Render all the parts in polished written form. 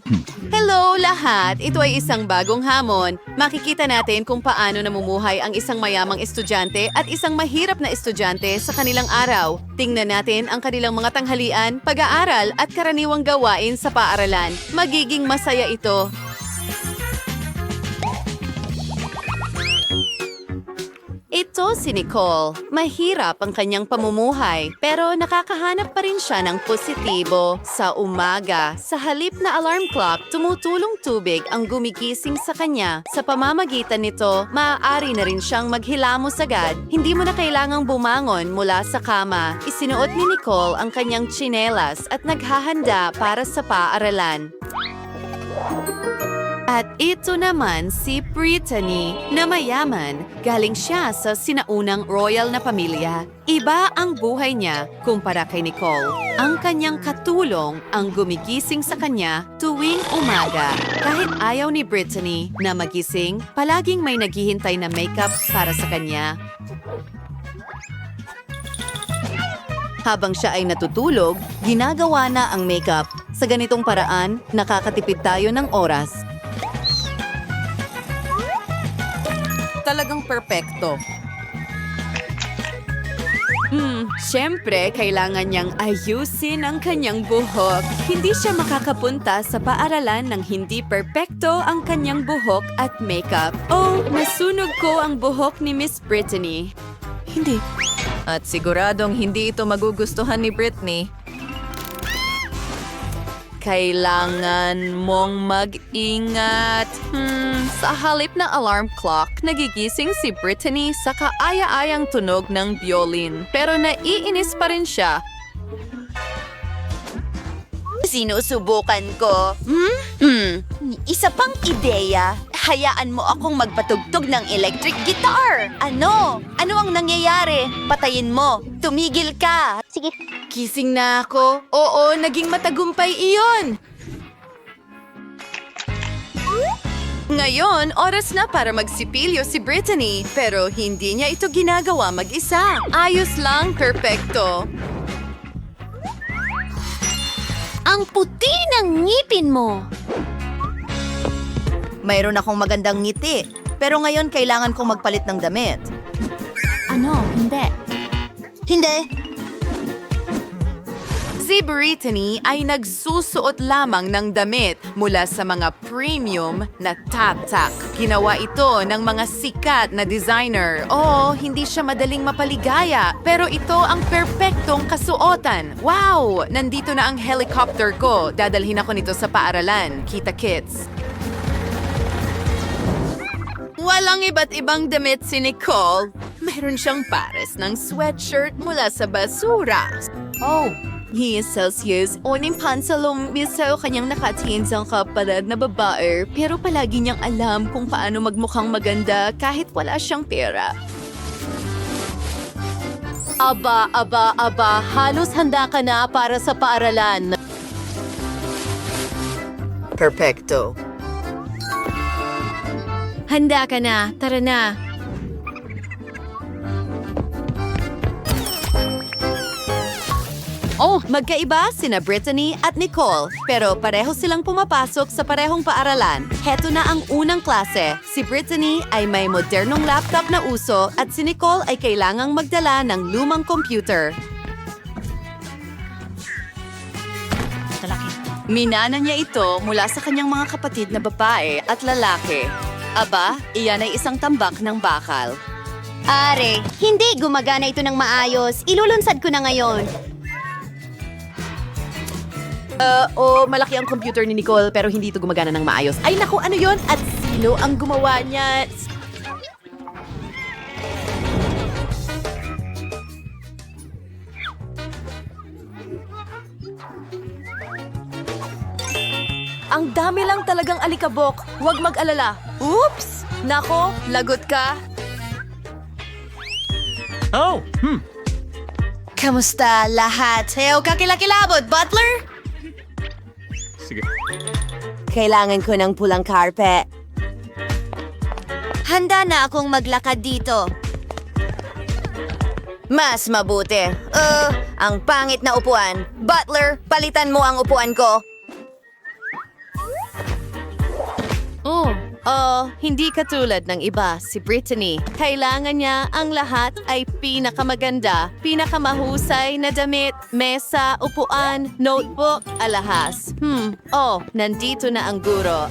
Hello lahat! Ito ay isang bagong hamon. Makikita natin kung paano namumuhay ang isang mayamang estudyante at isang mahirap na estudyante sa kanilang araw. Tingnan natin ang kanilang mga tanghalian, pag-aaral at karaniwang gawain sa paaralan. Magiging masaya ito. Ito si Nicole. Mahirap ang kanyang pamumuhay, pero nakakahanap pa rin siya ng positibo. Sa umaga, sa halip na alarm clock, tumutulong tubig ang gumigising sa kanya. Sa pamamagitan nito, maaari na rin siyang maghilamos agad. Hindi mo na kailangang bumangon mula sa kama. Isinuot ni Nicole ang kanyang tsinelas at naghahanda para sa paaralan. At ito naman si Brittany na mayaman. Galing siya sa sinaunang royal na pamilya. Iba ang buhay niya kumpara kay Nicole. Ang kanyang katulong ang gumigising sa kanya tuwing umaga. Kahit ayaw ni Brittany na magising, palaging may naghihintay na makeup para sa kanya. Habang siya ay natutulog, ginagawa na ang makeup. Sa ganitong paraan, nakakatipid tayo ng oras. Talagang perpekto. Siyempre, kailangan niyang ayusin ang kanyang buhok. Hindi siya makakapunta sa paaralan ng hindi perpekto ang kanyang buhok at makeup. Oh, nasunog ko ang buhok ni Miss Brittany. Hindi. At siguradong hindi ito magugustuhan ni Brittany. Kailangan mong mag-ingat. Sa halip na alarm clock, nagigising si Brittany sa kaaya-ayang tunog ng violin. Pero naiinis pa rin siya. Sinusubukan ko. Isa pang ideya. Hayaan mo akong magpatugtog ng electric guitar. Ano? Ano ang nangyayari? Patayin mo. Tumigil ka. Sige. Gising na ako. Oo, naging matagumpay iyon. Ngayon, oras na para magsipilyo si Brittany. Pero hindi niya ito ginagawa mag-isa. Ayos lang, perpekto. Ang puti ng ngipin mo. Mayroon akong magandang ngiti, pero ngayon kailangan kong magpalit ng damit. Ano? Hindi. Hindi. Si Brittany ay nagsusuot lamang ng damit mula sa mga premium na tatak. Ginawa ito ng mga sikat na designer. Oo, hindi siya madaling mapaligaya, pero ito ang perpektong kasuotan. Wow! Nandito na ang helicopter ko. Dadalhin ako nito sa paaralan. Kita kits. Walang iba't ibang damit si Nicole. Mayroon siyang pares ng sweatshirt mula sa basura. Oh! He is Celsius o ng pansalong misaw kanyang nakatingin sa kapalad na babae pero palagi niyang alam kung paano magmukhang maganda kahit wala siyang pera. Aba, halos handa ka na para sa paaralan. Perfecto. Handa ka na, tara na. Oh, magkaiba sina Brittany at Nicole, pero pareho silang pumapasok sa parehong paaralan. Heto na ang unang klase. Si Brittany ay may modernong laptop na uso at si Nicole ay kailangang magdala ng lumang computer. Minana niya ito mula sa kanyang mga kapatid na babae at lalaki. Aba, iyan ay isang tambak ng bakal. Are, hindi gumagana ito ng maayos. Ilulunsad ko na ngayon. Malaki ang computer ni Nicole pero hindi ito gumagana ng maayos. Ay naku, ano yon? At sino ang gumawa niya? Ang dami lang talagang alikabok. Huwag mag-alala. Oops! Nako, lagot ka. Oh, Kamusta lahat? Heyo kakilakilabot, Butler? sige. Kailangan ko ng pulang carpet. Handa na akong maglakad dito. Mas mabuti. Ang pangit na upuan. Butler, palitan mo ang upuan ko. Oh, hindi katulad ng iba, si Brittany. Kailangan niya ang lahat ay pinakamaganda, pinakamahusay na damit, mesa, upuan, notebook, alahas. Oh, nandito na ang guro.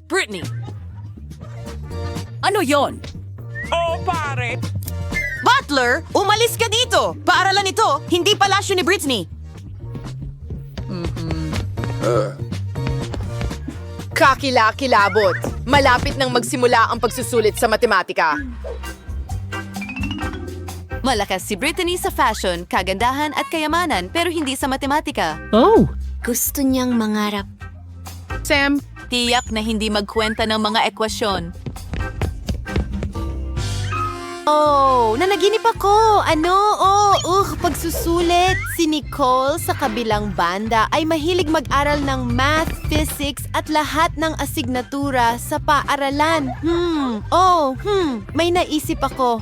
Brittany! Ano yon? Butler, umalis ka dito! Paaralan ito, hindi palasyo ni Brittany. Kakilakilabot. Malapit nang magsimula ang pagsusulit sa matematika. Malakas si Brittany sa fashion, kagandahan at kayamanan pero hindi sa matematika. Gusto niyang mangarap. Sam, Tiyak na hindi magkwenta ng mga ekwasyon. Oh, nanaginip ako. Pagsusulit. Si Nicole sa kabilang banda ay mahilig mag-aral ng math, physics at lahat ng asignatura sa paaralan. May naisip ako.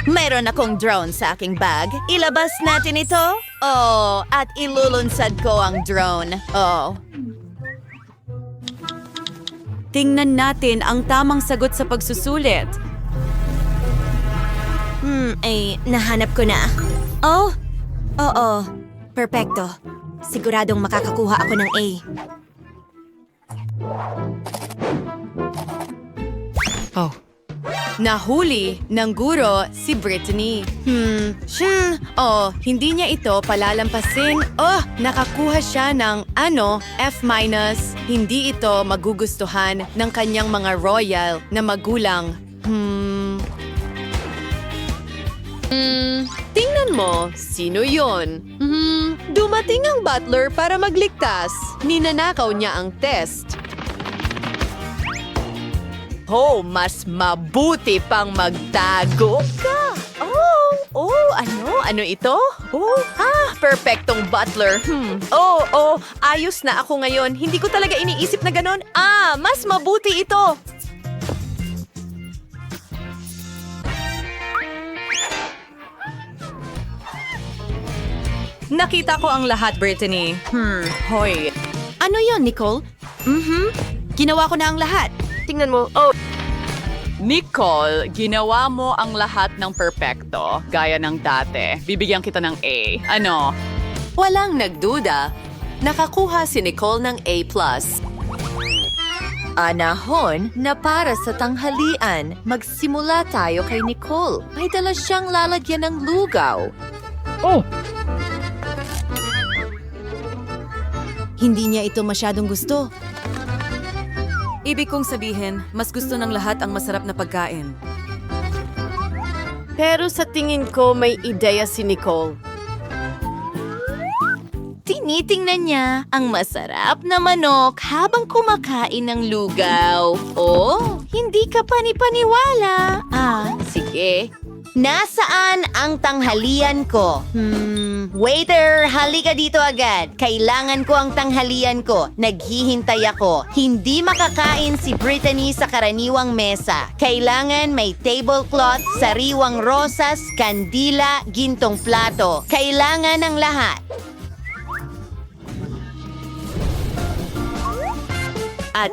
Mayroon akong drone sa aking bag. Ilabas natin ito. Oh, at ilulunsad ko ang drone. Oh. Tingnan natin ang tamang sagot sa pagsusulit. Nahanap ko na. Oh, oo. Perpekto. Siguradong makakakuha ako ng A. Nahuli ng guro si Brittany. Hindi niya ito palalampasin. Nakakuha siya ng F-. Hindi ito magugustuhan ng kanyang mga royal na magulang. Tingnan mo, sino yon? Dumating ang butler para magligtas. Ninanakaw niya ang test. Mas mabuti pang magtago ka. Ano ito? Perpektong butler. Ayos na ako ngayon. Hindi ko talaga iniisip na ganon. Mas mabuti ito. Nakita ko ang lahat, Brittany. Hoy. Ano yon, Nicole? Ginawa ko na ang lahat. tingnan mo. Nicole, ginawa mo ang lahat ng perpekto, gaya ng dati. Bibigyan kita ng A. Ano? Walang nagduda. Nakakuha si Nicole ng A+. Anahon na para sa tanghalian, magsimula tayo kay Nicole. May dala siyang lalagyan ng lugaw. Hindi niya ito masyadong gusto. Ibig kong sabihin, mas gusto ng lahat ang masarap na pagkain. Pero sa tingin ko may ideya si Nicole. Tinitingnan niya ang masarap na manok habang kumakain ng lugaw. Hindi ka panipaniwala. Sige. Nasaan ang tanghalian ko? Waiter, halika dito agad. Kailangan ko ang tanghalian ko. Naghihintay ako. Hindi makakain si Brittany sa karaniwang mesa. Kailangan may tablecloth, sariwang rosas, kandila, gintong plato. Kailangan ng lahat. At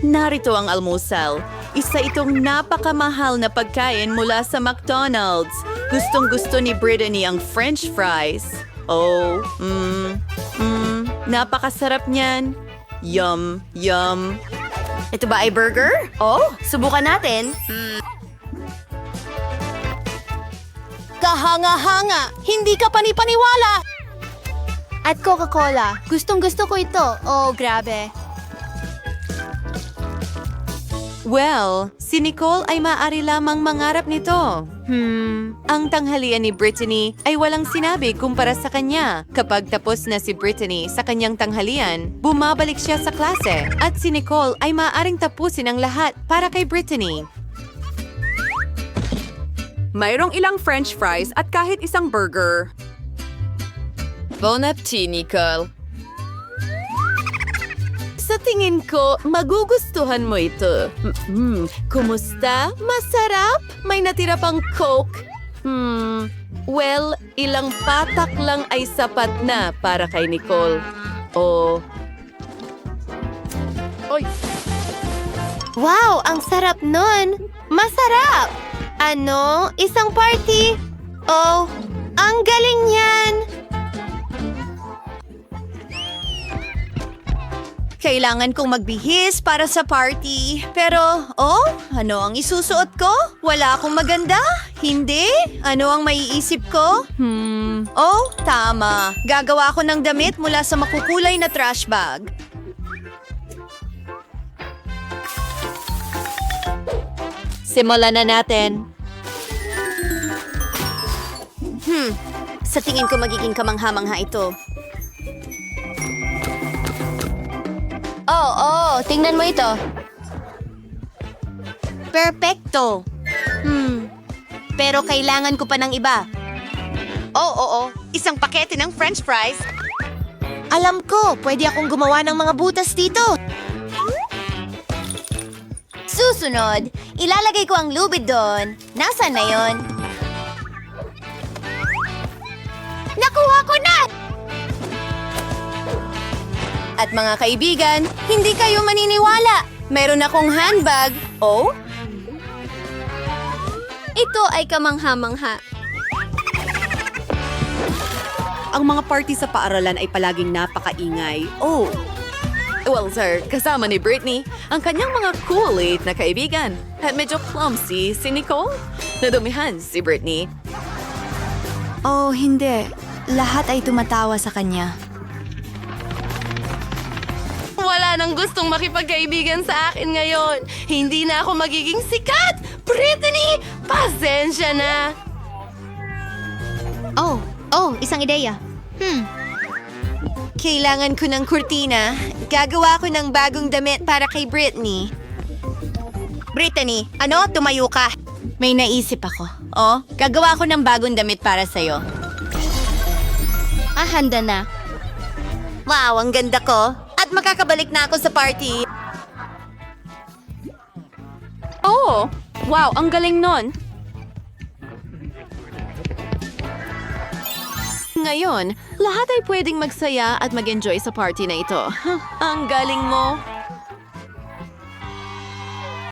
narito ang almusal. Isa itong napakamahal na pagkain mula sa McDonald's. Gustong-gusto ni Brittany ang French fries. Napakasarap niyan. Yum, yum. Ito ba ay burger? Subukan natin. Kahanga-hanga! Hindi ka panipaniwala! At Coca-Cola. Gustong-gusto ko ito. Grabe. Well, si Nicole ay maaari lamang mangarap nito. Ang tanghalian ni Brittany ay walang sinabi kumpara sa kanya. Kapag tapos na si Brittany sa kanyang tanghalian, bumabalik siya sa klase. At si Nicole ay maaaring tapusin ang lahat para kay Brittany. Mayroong ilang French fries at kahit isang burger. Bon appetit, Nicole. Sa tingin ko, magugustuhan mo ito. Kumusta? Masarap? May natira pang Coke? Well, ilang patak lang ay sapat na para kay Nicole. O... Oy! Wow, ang sarap nun! Masarap! Ano? Isang party? Oh, ang galing yan! Kailangan kong magbihis para sa party. Pero, ano ang isusuot ko? Wala akong maganda? Hindi? Ano ang maiisip ko? Tama. Gagawa ako ng damit mula sa makukulay na trash bag. Simulan na natin. Sa tingin ko magiging kamangha-mangha ito. Tingnan mo ito. Perpekto. Pero kailangan ko pa ng iba. Isang pakete ng french fries. Alam ko, pwede akong gumawa ng mga butas dito. Susunod, ilalagay ko ang lubid doon. Nasaan na yon? Nakuha ko na! At mga kaibigan, hindi kayo maniniwala. Meron akong handbag. Oh? Ito ay kamangha-mangha. Ang mga party sa paaralan ay palaging napakaingay. Oh! Well, sir, kasama ni Britney, ang kanyang mga cool-late na kaibigan. At medyo clumsy si Nicole. Nadumihan si Britney. Oh, hindi. Lahat ay tumatawa sa kanya. Wala nang gustong makipagkaibigan sa akin ngayon. Hindi na ako magiging sikat! Brittany, pasensya na! Isang ideya. Kailangan ko ng kurtina. Gagawa ko ng bagong damit para kay Britney. Brittany, tumayo ka. May naisip ako. Gagawa ko ng bagong damit para sa'yo. Handa na. Wow, ang ganda ko. At makakabalik na ako sa party. Oh! Wow, ang galing nun! Ngayon, lahat ay pwedeng magsaya at mag-enjoy sa party na ito. Ang galing mo!